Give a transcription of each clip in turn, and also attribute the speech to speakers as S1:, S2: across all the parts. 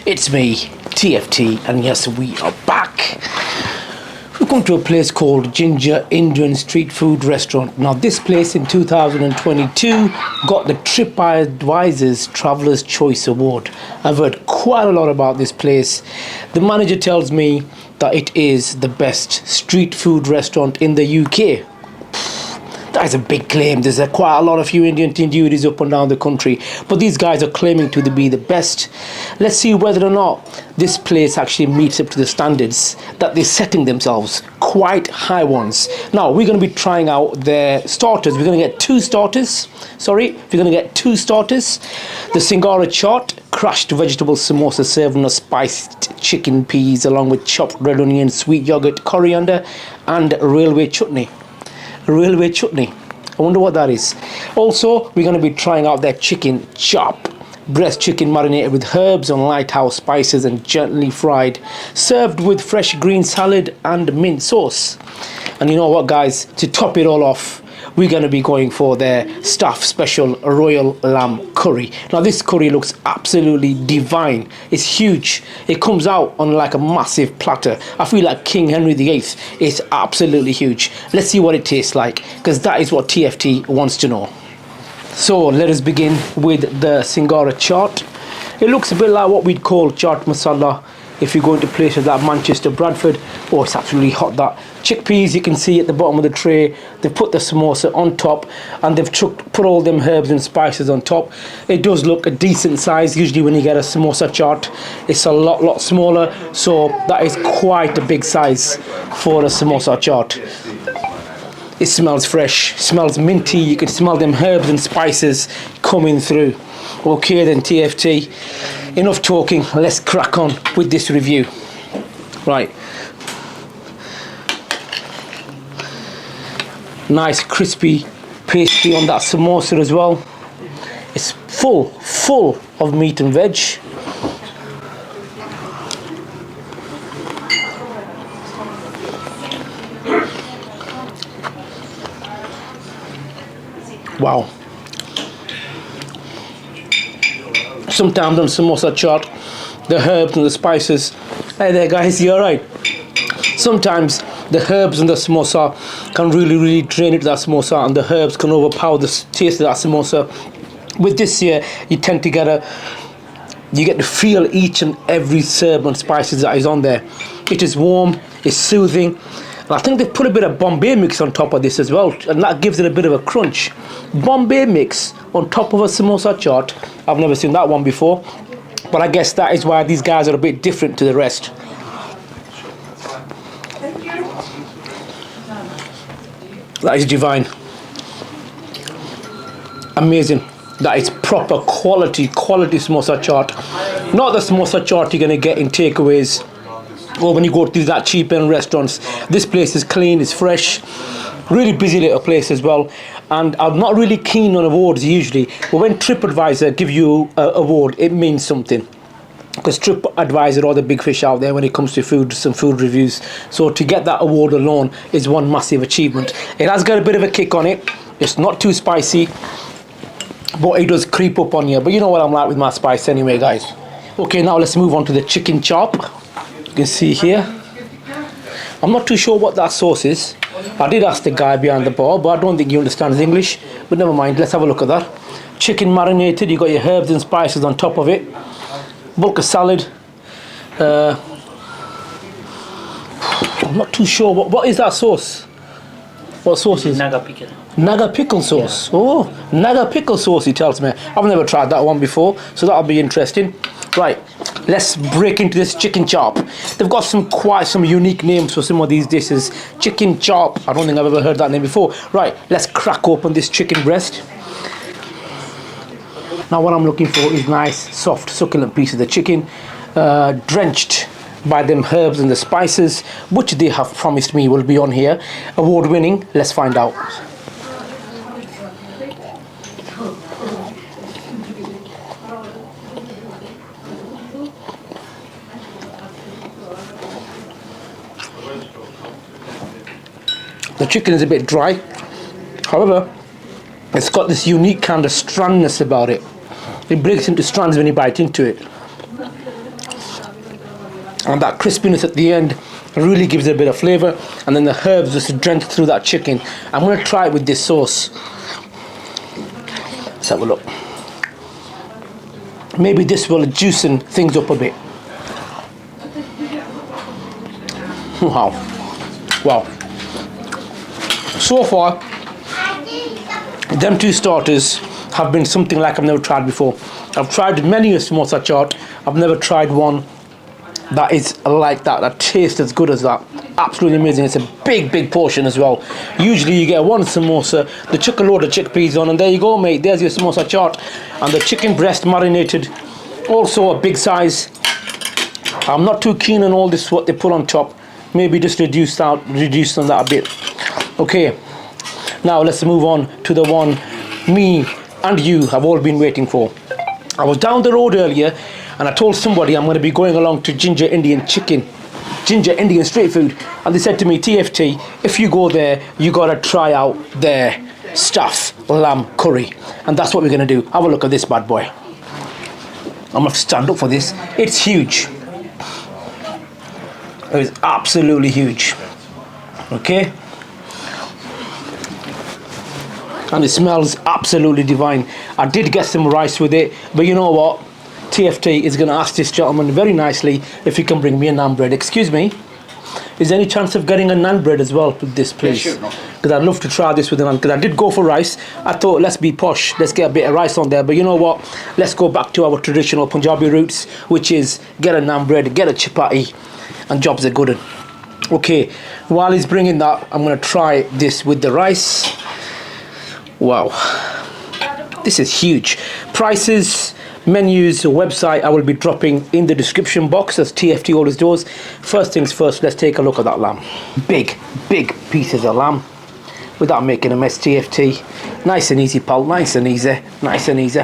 S1: It's me, TFT, and yes, we are back. We've come to a place called Ginger Indian Street Food Restaurant. Now, this place in 2022 got the TripAdvisor's Traveller's Choice Award. I've heard quite a lot about this place. The manager tells me that it is the best street food restaurant in the UK. That is a big claim. There's quite a lot of Indian tandoori's up and down the country, but these guys are claiming to be the best. Let's see whether or not this place actually meets up to the standards that they're setting themselves, quite high ones. Now, we're going to be trying out their starters. We're going to get two starters. The Singara chaat, crushed vegetable samosa served on a spiced chicken peas along with chopped red onion, sweet yogurt, coriander, and railway chutney. I wonder what that is. Also, we're going to be trying out their chicken chop, breast chicken marinated with herbs and lighthouse spices and gently fried, served with fresh green salad and mint sauce. And you know what, guys, to top it all off, we're going to be going for their staff special royal lamb curry. Now, this curry looks absolutely divine. It's huge. It comes out on like a massive platter. I feel like King Henry VIII. It's absolutely huge. Let's see what it tastes like, because that is what TFT wants to know. So let us begin with the Singara chaat. It looks a bit like what we'd call chaat masala if you go into places like Manchester, Bradford. Oh, it's absolutely hot, that. Chickpeas, you can see at the bottom of the tray. They've put the samosa on top and they've put all them herbs and spices on top. It does look a decent size. Usually when you get a samosa chaat, it's a lot smaller. So that is quite a big size for a samosa chaat. It smells fresh, smells minty. You can smell them herbs and spices coming through. Okay then, TFT, enough talking, let's crack on with this review. Right, nice crispy pastry on that samosa as well. It's full of meat and veg. Wow. Sometimes on samosa chaat, the herbs and the spices, hey there guys, you alright? Sometimes the herbs and the samosa can really drain into that samosa, and the herbs can overpower the taste of that samosa. With this here, you tend to get to feel each and every herb and spices that is on there. It is warm, it's soothing. And I think they put a bit of Bombay mix on top of this as well, and that gives it a bit of a crunch. Bombay mix on top of a samosa chaat, I've never seen that one before, but I guess that is why these guys are a bit different to the rest. That is divine. Amazing. That is proper quality samosa chaat. Not the samosa chaat you're going to get in takeaways or when you go to that cheap end restaurants. This place is clean, it's fresh, really busy little place as well. And I'm not really keen on awards usually, but when TripAdvisor give you an award, it means something, because TripAdvisor are the big fish out there when it comes to food, some food reviews. So to get that award alone is one massive achievement. It has got a bit of a kick on it. It's not too spicy, but it does creep up on you. But you know what I'm like with my spice anyway, guys. Okay, now let's move on to the chicken chop. You can see here, I'm not too sure what that sauce is. I did ask the guy behind the bar, but I don't think he understands English. But never mind, let's have a look at that. Chicken marinated, you got your herbs and spices on top of it. Bulk of salad. I'm not too sure, what is that sauce? What sauce is it?
S2: Naga pickle.
S1: Naga pickle sauce. Yeah. Oh, Naga pickle sauce, he tells me. I've never tried that one before, so that'll be interesting. Right, let's break into this chicken chop. They've got quite some unique names for some of these dishes. Chicken chop, I don't think I've ever heard that name before. Right, let's crack open this chicken breast. Now what I'm looking for is nice, soft, succulent piece of the chicken, drenched by them herbs and the spices, which they have promised me will be on here. Award winning, let's find out. The chicken is a bit dry, however, it's got this unique kind of strandness about it. It breaks into strands when you bite into it. And that crispiness at the end really gives it a bit of flavour, and then the herbs just drench through that chicken. I'm going to try it with this sauce. Let's have a look. Maybe this will juicen things up a bit. Wow. Wow. So far, them two starters have been something like I've never tried before. I've tried many a samosa chaat. I've never tried one that is like that, that tastes as good as that. Absolutely amazing. It's a big portion as well. Usually you get one samosa, they chuck a load of chickpeas on, and there you go, mate. There's your samosa chaat. And the chicken breast marinated, also a big size. I'm not too keen on all this what they put on top. Maybe just reduce on that a bit. Okay, now let's move on to the one me and you have all been waiting for. I was down the road earlier and I told somebody I'm going to be going along to Ginger Indian street food, and they said to me, TFT, if you go there, you got to try out their stuff, lamb curry. And that's what we're going to do. Have a look at this bad boy. I'm going to have to stand up for this. It's huge. It is absolutely huge. Okay? And it smells absolutely divine. I did get some rice with it, but you know what? TFT is going to ask this gentleman very nicely if he can bring me a naan bread. Excuse me, is there any chance of getting a naan bread as well with this, please? Yeah, sure. Because I'd love to try this with a naan, because I did go for rice. I thought, let's be posh, let's get a bit of rice on there. But you know what? Let's go back to our traditional Punjabi roots, which is get a naan bread, get a chapati, and jobs are good. Okay, while he's bringing that, I'm going to try this with the rice. Wow, this is huge. Prices, menus, website I will be dropping in the description box, as TFT always does. First things first, let's take a look at that lamb. Big pieces of lamb without making a mess, TFT. Nice and easy, pal, nice and easy, nice and easy.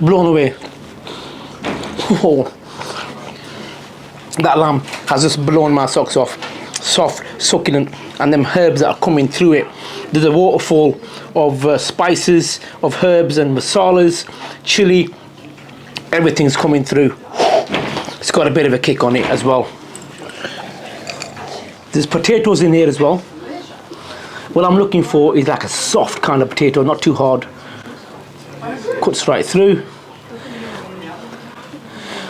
S1: Blown away. Oh, that lamb has just blown my socks off. Soft, succulent, and them herbs that are coming through it. There's a waterfall of spices, of herbs and masalas, chili. Everything's coming through. It's got a bit of a kick on it as well. There's potatoes in here as well. What I'm looking for is like a soft kind of potato, not too hard. Cuts right through.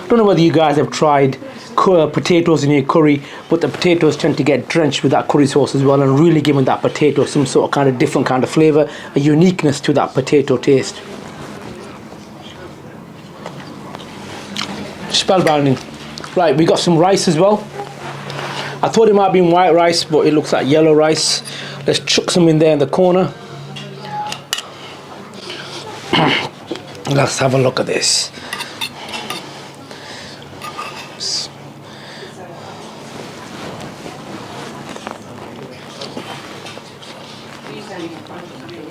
S1: Don't know whether you guys have tried potatoes in your curry, but the potatoes tend to get drenched with that curry sauce as well, and really giving that potato some sort of kind of different kind of flavour, a uniqueness to that potato taste. Spellbinding. Right, we got some rice as well. I thought it might have been white rice, but it looks like yellow rice. Let's chuck some in there in the corner. Let's have a look at this.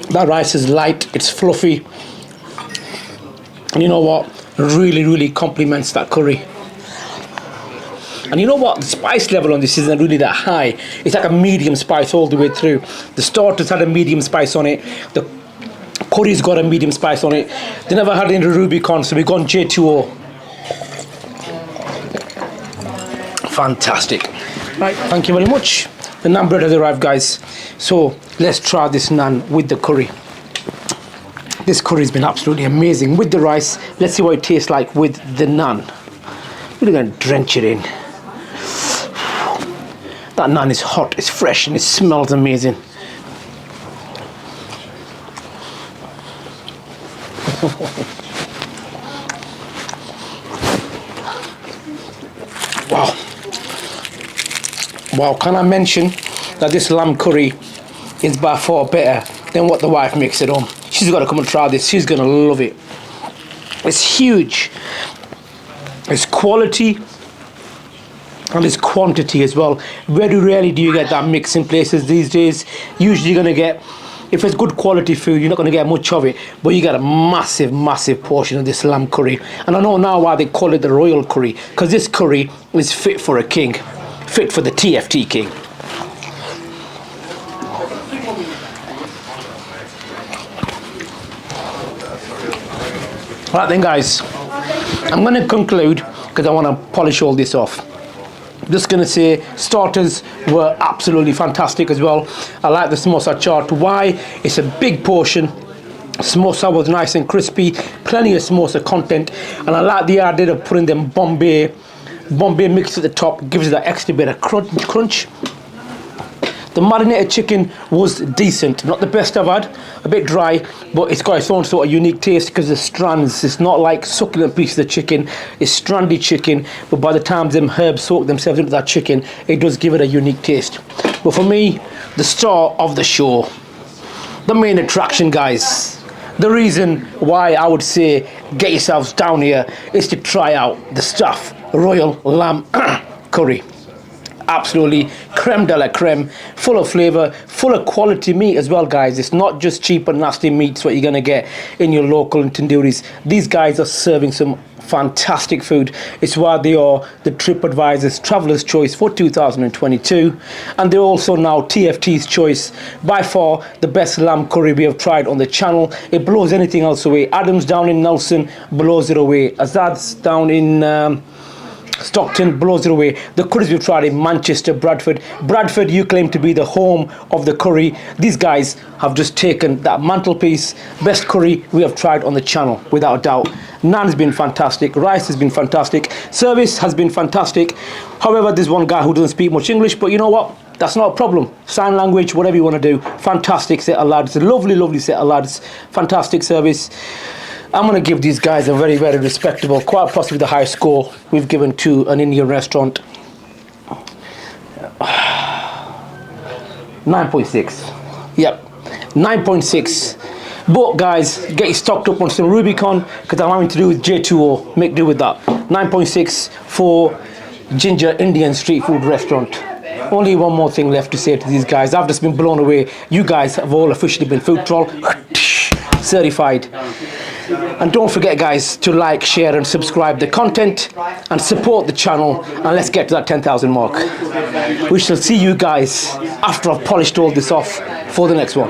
S1: That rice is light, it's fluffy, and you know what, really complements that curry. And you know what, the spice level on this isn't really that high. It's like a medium spice all the way through. The starters had a medium spice on it, the curry's got a medium spice on it. They never had it in the Rubicon, so we've gone J2O. Fantastic. Right, thank you very much. The naan bread has arrived, guys. So let's try this naan with the curry. This curry has been absolutely amazing with the rice. Let's see what it tastes like with the naan. We're going to drench it in. That naan is hot, it's fresh, and it smells amazing. Wow. Wow, can I mention that this lamb curry is by far better than what the wife makes at home. She's got to come and try this. She's going to love it. It's huge. It's quality and it's quantity as well. Very rarely do you get that mix in places these days. Usually you're going to get, if it's good quality food, you're not going to get much of it, but you get a massive portion of this lamb curry. And I know now why they call it the royal curry, because this curry is fit for a king, fit for the TFT king. Right then, guys, I'm going to conclude because I want to polish all this off. Just going to say starters were absolutely fantastic as well. I like the samosa chaat. Why? It's a big portion. Samosa was nice and crispy, plenty of samosa content, and I like the idea of putting them Bombay mix at the top. Gives it that extra bit of crunch. The marinated chicken was decent, not the best I've had, a bit dry, but it's got its own sort of unique taste because the strands. It's not like succulent pieces of chicken, it's strandy chicken, but by the time them herbs soak themselves into that chicken, it does give it a unique taste. But for me, the star of the show, the main attraction, guys, the reason why I would say get yourselves down here is to try out the stuffed royal lamb curry. Absolutely creme de la creme, full of flavor, full of quality meat as well, guys. It's not just cheap and nasty meats what you're gonna get in your local tandooris. These guys are serving some fantastic food. It's why they are the TripAdvisor's Traveler's Choice for 2022, and they're also now TFT's Choice. By far the best lamb curry we have tried on the channel. It blows anything else away. Adam's down in Nelson blows it away. Azad's down in Stockton blows it away. The curries we've tried in Manchester, Bradford, you claim to be the home of the curry. These guys have just taken that mantelpiece. Best curry we have tried on the channel, without a doubt. Naan has been fantastic, rice has been fantastic, service has been fantastic. However, there's one guy who doesn't speak much English, but you know what? That's not a problem. Sign language, whatever you want to do. Fantastic set of lads, a lovely set of lads. Fantastic service. I'm going to give these guys a very respectable, quite possibly the highest score we've given to an Indian restaurant. 9.6. Yep, 9.6. But guys, get you stocked up on some Rubicon because I'm having to do with J2O. Make do with that. 9.6 for Ginger Indian street food restaurant. Only one more thing left to say to these guys. I've just been blown away. You guys have all officially been food troll certified. And don't forget, guys, to like, share and subscribe the content and support the channel, and let's get to that 10,000 mark. We shall see you guys after I've polished all this off for the next one.